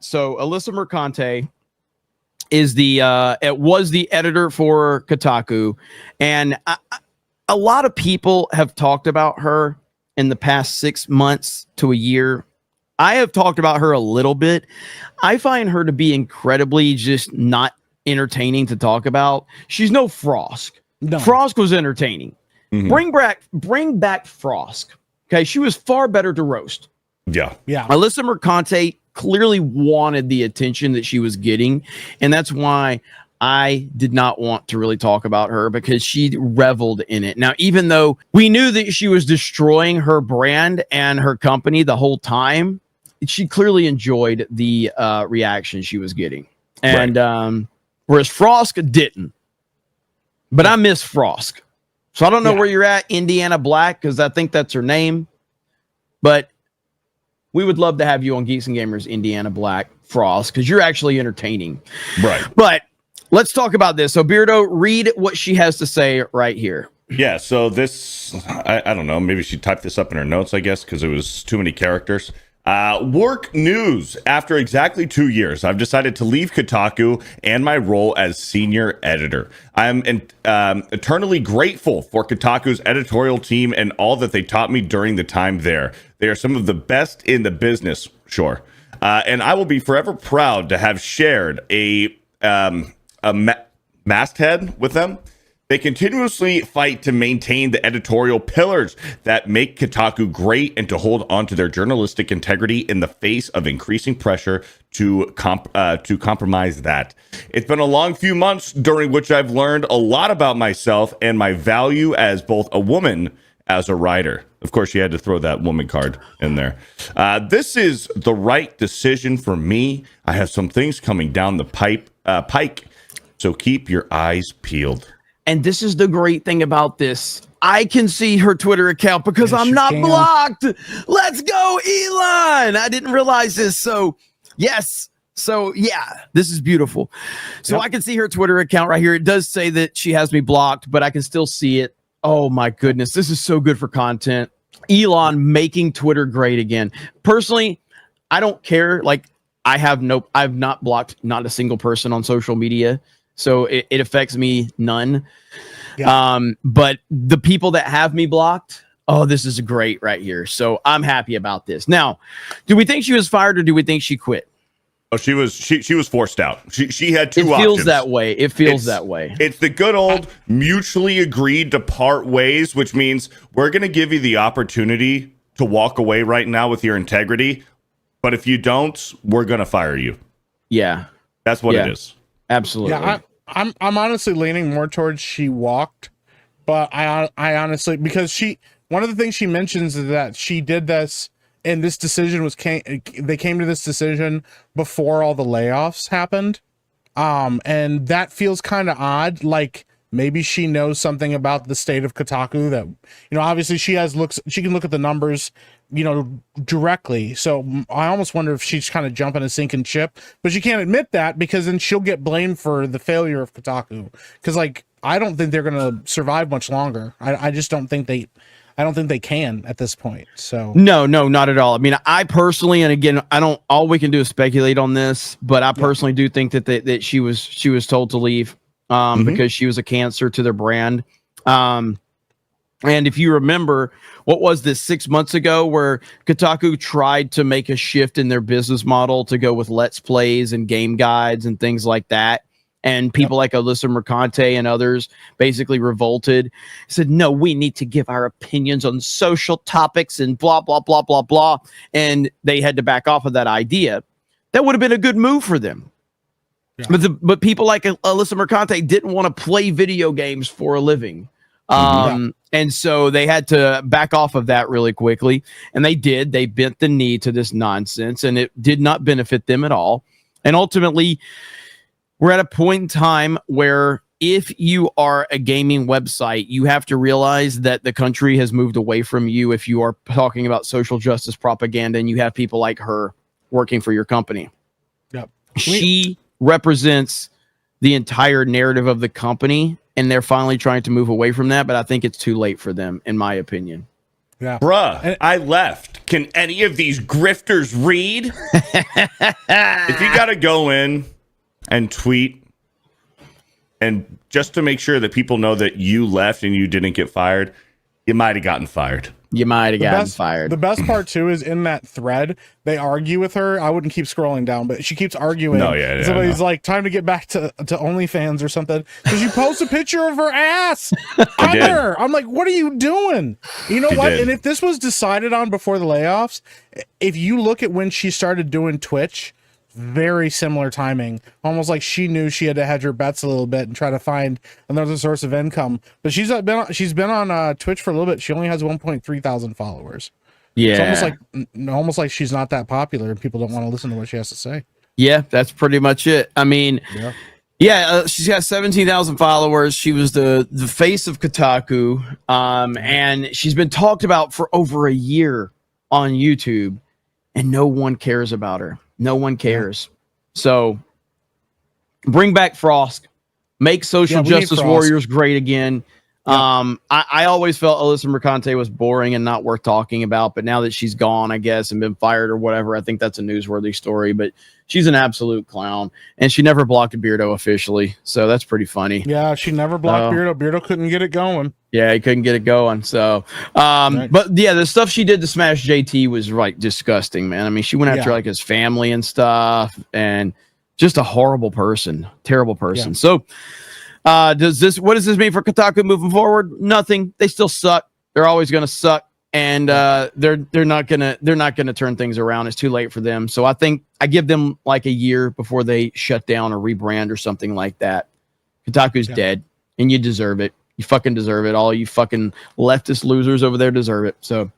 So Alyssa Mercante is it was the editor for Kotaku, and a lot of people have talked about her in the past 6 months to a year. I have talked about her a little bit. I find her to be incredibly just not entertaining to talk about. She's no Frosk. No. Frosk was entertaining. Mm-hmm. Bring back Frosk. Okay, she was far better to roast. Yeah. Alyssa Mercante clearly wanted the attention that she was getting, and that's why I did not want to really talk about her, because she reveled in it. Now, even though we knew that she was destroying her brand and her company the whole time, she clearly enjoyed the reaction she was getting. And whereas Frosk didn't. But I miss Frosk. So I don't know where you're at, Indiana Black, because I think that's her name. But we would love to have you on Geeks and Gamers, Indiana Black, Frost, because you're actually entertaining. Right. But let's talk about this. So, Beardo, read what she has to say right here. Yeah, so this, I don't know, maybe she typed this up in her notes, I guess, because it was too many characters. Work news. After exactly 2 years, I've decided to leave Kotaku and my role as senior editor. I'm eternally grateful for Kotaku's editorial team and all that they taught me during the time there. They are some of the best in the business, sure. And I will be forever proud to have shared a masthead with them. They continuously fight to maintain the editorial pillars that make Kotaku great and to hold on to their journalistic integrity in the face of increasing pressure to compromise that. It's been a long few months during which I've learned a lot about myself and my value as both a woman as a writer. Of course, you had to throw that woman card in there. This is the right decision for me. I have some things coming down the pike, so keep your eyes peeled. And this is the great thing about this. I can see her Twitter account because I'm not blocked. Let's go, Elon. I didn't realize this. So, yes. So, yeah, this is beautiful. So I can see her Twitter account right here. It does say that she has me blocked, but I can still see it. Oh, my goodness. This is so good for content. Elon making Twitter great again. Personally, I don't care. Like, I've not blocked not a single person on social media. So it affects me none. Yeah. But the people that have me blocked, oh, this is great right here. So I'm happy about this. Now, do we think she was fired or do we think she quit? Oh, she was forced out. She had two options. It feels that way. It feels that way. It's the good old mutually agreed to part ways, which means we're going to give you the opportunity to walk away right now with your integrity. But if you don't, we're going to fire you. Yeah. That's what it is. Absolutely. Yeah, I'm honestly leaning more towards she walked, but I honestly, because one of the things she mentions is that she did this, and this decision they came to this decision before all the layoffs happened, and that feels kind of odd. Like maybe she knows something about the state of Kotaku that, obviously she can look at the numbers, directly. So I almost wonder if she's kind of jumping a sinking ship, but she can't admit that because then she'll get blamed for the failure of Kotaku. Because I don't think they're going to survive much longer. I just don't think I don't think they can at this point. So no, not at all. I mean, I personally, and again, all we can do is speculate on this, but I personally do think that she was told to leave because she was a cancer to their brand. And if you remember, what was this 6 months ago where Kotaku tried to make a shift in their business model to go with Let's Plays and game guides and things like that. And people like Alyssa Mercante and others basically revolted, said, no, we need to give our opinions on social topics and blah, blah, blah, blah, blah. And they had to back off of that idea. That would have been a good move for them. Yeah. But people like Alyssa Mercante didn't want to play video games for a living. And so they had to back off of that really quickly. And they did. They bent the knee to this nonsense, and it did not benefit them at all. And ultimately, we're at a point in time where if you are a gaming website, you have to realize that the country has moved away from you if you are talking about social justice propaganda and you have people like her working for your company. Yep. She represents the entire narrative of the company, and they're finally trying to move away from that, but I think it's too late for them, in my opinion. Yeah. Bruh, I left. Can any of these grifters read? If you got to go in and tweet, and just to make sure that people know that you left and you didn't get fired, you might have gotten fired. You might have gotten fired. The best part too is in that thread, they argue with her. I wouldn't keep scrolling down, but she keeps arguing. Somebody's like, time to get back to OnlyFans or something. Because you post a picture of her ass on there. I'm like, what are you doing? You know what? And if this was decided on before the layoffs, if you look at when she started doing Twitch, very similar timing, almost like she knew she had to hedge her bets a little bit and try to find another source of income. But she's been on Twitch for a little bit. She only has 1.3 thousand followers. Yeah, it's almost like she's not that popular and people don't want to listen to what she has to say. Yeah, that's pretty much it. I mean, she's got 17,000 followers. She was the face of Kotaku, and she's been talked about for over a year on YouTube, and no one cares about her. No one cares. So bring back Frost. Make social justice warriors great again. I always felt Alyssa Mercante was boring and not worth talking about, but now that she's gone, I guess, and been fired or whatever, I think that's a newsworthy story. But she's an absolute clown, and she never blocked Beardo officially, so that's pretty funny. Yeah, she never blocked Beardo. Beardo couldn't get it going. Yeah, he couldn't get it going. So, but yeah, the stuff she did to smash JT was like disgusting, man. I mean, she went after like his family and stuff, and just a horrible person, terrible person. So, what does this mean for Kotaku moving forward? Nothing. They still suck. They're always going to suck, and they're not gonna turn things around. It's too late for them. So I think I give them like a year before they shut down or rebrand or something like that. Kotaku's dead, and you deserve it. You fucking deserve it. All you fucking leftist losers over there deserve it. So